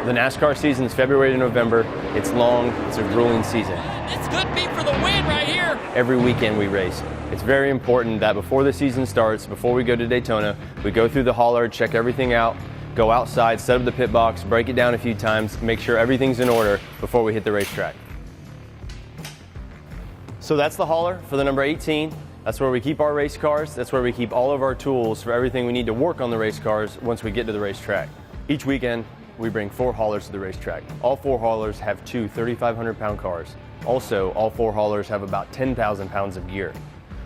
The NASCAR season is February to November. It's long, it's a grueling season. This could be for the win right here. Every weekend we race. It's very important that before the season starts, before we go to Daytona, we go through the hauler, check everything out, go outside, set up the pit box, break it down a few times, make sure everything's in order before we hit the racetrack. So that's the hauler for the number 18. That's where we keep our race cars. That's where we keep all of our tools for everything we need to work on the race cars once we get to the racetrack. Each weekend, we bring 4 haulers to the racetrack. All 4 haulers have 2 3,500-pound cars. Also, all 4 haulers have about 10,000 pounds of gear.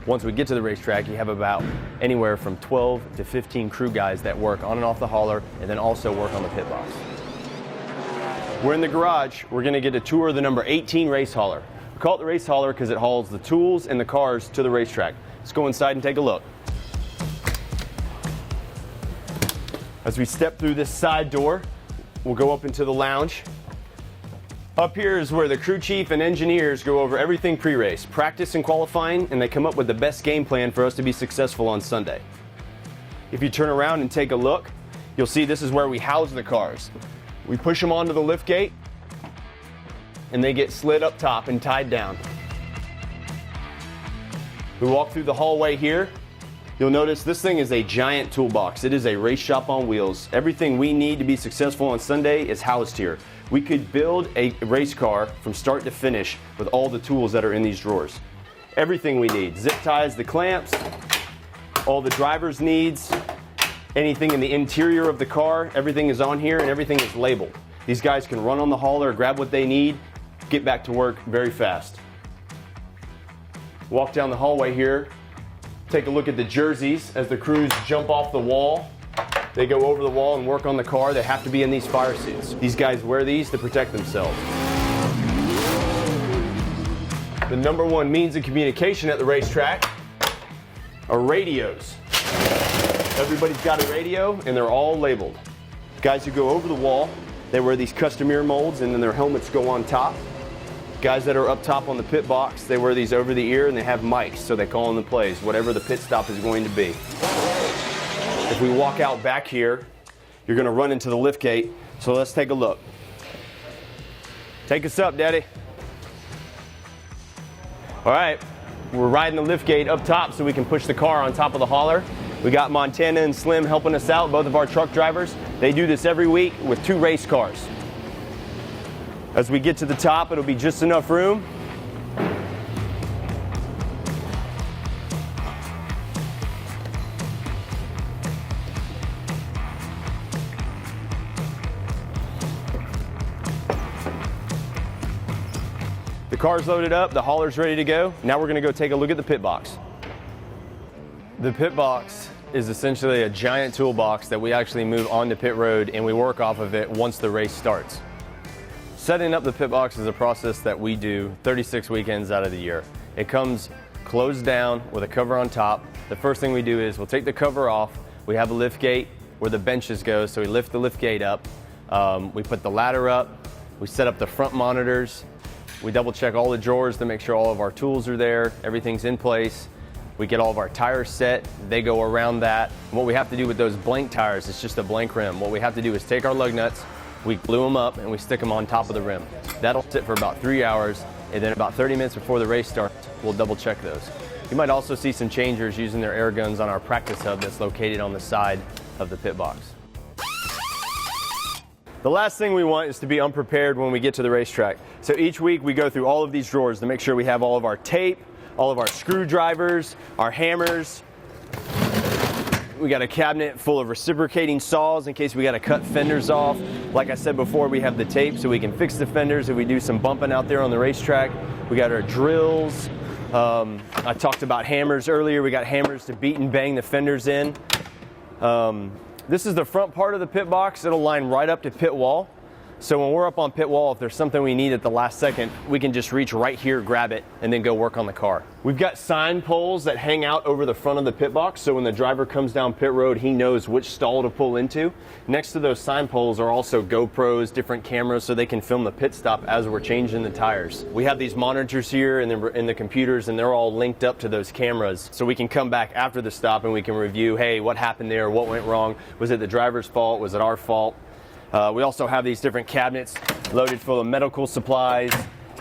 Once we get to the racetrack, you have about anywhere from 12 to 15 crew guys that work on and off the hauler and then also work on the pit box. We're in the garage. We're going to get a tour of the number 18 race hauler. We call it the race hauler because it hauls the tools and the cars to the racetrack. Let's go inside and take a look. As we step through this side door, we'll go up into the lounge. Up here is where the crew chief and engineers go over everything pre-race, practice and qualifying, and they come up with the best game plan for us to be successful on Sunday. If you turn around and take a look, you'll see this is where we house the cars. We push them onto the lift gate, and they get slid up top and tied down. We walk through the hallway here. You'll notice this thing is a giant toolbox. It is a race shop on wheels. Everything we need to be successful on Sunday is housed here. We could build a race car from start to finish with all the tools that are in these drawers. Everything we need, zip ties, the clamps, all the driver's needs, anything in the interior of the car, everything is on here and everything is labeled. These guys can run on the hauler, grab what they need, get back to work very fast. Walk down the hallway here, take a look at the jerseys as the crews jump off the wall. They go over the wall and work on the car. They have to be in these fire suits. These guys wear these to protect themselves. The number one means of communication at the racetrack are radios. Everybody's got a radio and they're all labeled. Guys who go over the wall, they wear these custom ear molds and then their helmets go on top. Guys that are up top on the pit box, they wear these over the ear and they have mics, so they call in the plays, whatever the pit stop is going to be. If we walk out back here, you're going to run into the lift gate, so let's take a look. Take us up, Daddy. All right, we're riding the lift gate up top so we can push the car on top of the hauler. We got Montana and Slim helping us out, both of our truck drivers. They do this every week with 2 race cars. As we get to the top, it'll be just enough room. The car's loaded up, the hauler's ready to go. Now we're gonna go take a look at the pit box. The pit box is essentially a giant toolbox that we actually move onto pit road and we work off of it once the race starts. Setting up the pit box is a process that we do 36 weekends out of the year. It comes closed down with a cover on top. The first thing we do is we'll take the cover off. We have a lift gate where the benches go, so we lift the lift gate up. We put the ladder up. We set up the front monitors. We double check all the drawers to make sure all of our tools are there, everything's in place. We get all of our tires set, they go around that. And what we have to do with those blank tires, it's just a blank rim. What we have to do is take our lug nuts, we glue them up and we stick them on top of the rim. That'll sit for about 3 hours, and then about 30 minutes before the race starts, we'll double check those. You might also see some changers using their air guns on our practice hub that's located on the side of the pit box. The last thing we want is to be unprepared when we get to the racetrack. So each week we go through all of these drawers to make sure we have all of our tape, all of our screwdrivers, our hammers. We got a cabinet full of reciprocating saws in case we got to cut fenders off. Like I said before, we have the tape so we can fix the fenders if we do some bumping out there on the racetrack. We got our drills. I talked about hammers earlier. We got hammers to beat and bang the fenders in. This is the front part of the pit box. It'll line right up to pit wall. So when we're up on pit wall, if there's something we need at the last second, we can just reach right here, grab it, and then go work on the car. We've got sign poles that hang out over the front of the pit box, so when the driver comes down pit road, he knows which stall to pull into. Next to those sign poles are also GoPros, different cameras, so they can film the pit stop as we're changing the tires. We have these monitors here in the computers, and they're all linked up to those cameras, so we can come back after the stop and we can review, hey, what happened there, what went wrong, was it the driver's fault, was it our fault? We also have these different cabinets loaded full of medical supplies.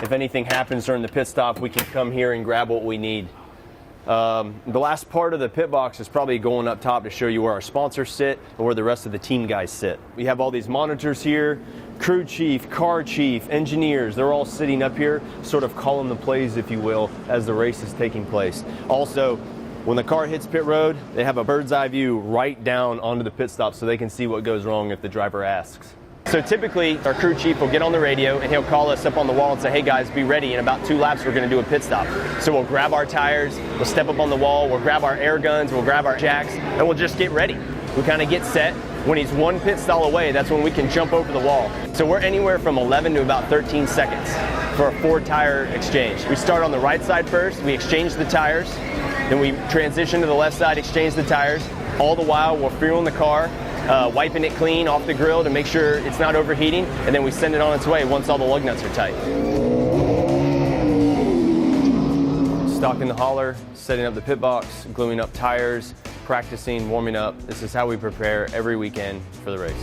If anything happens during the pit stop, we can come here and grab what we need. The last part of the pit box is probably going up top to show you where our sponsors sit and where the rest of the team guys sit. We have all these monitors here, crew chief, car chief, engineers, they're all sitting up here, sort of calling the plays, if you will, as the race is taking place. Also, when the car hits pit road, they have a bird's eye view right down onto the pit stop so they can see what goes wrong if the driver asks. So typically, our crew chief will get on the radio and he'll call us up on the wall and say, hey guys, be ready. In about 2 laps, we're going to do a pit stop. So we'll grab our tires, we'll step up on the wall, we'll grab our air guns, we'll grab our jacks, and we'll just get ready. We kind of get set. When he's 1 pit stall away, that's when we can jump over the wall. So we're anywhere from 11 to about 13 seconds for a 4-tire exchange. We start on the right side first, we exchange the tires, then we transition to the left side, exchange the tires. All the while, we're fueling the car, wiping it clean off the grill to make sure it's not overheating, and then we send it on its way once all the lug nuts are tight. Stocking the hauler, setting up the pit box, gluing up tires, practicing, warming up. This is how we prepare every weekend for the race.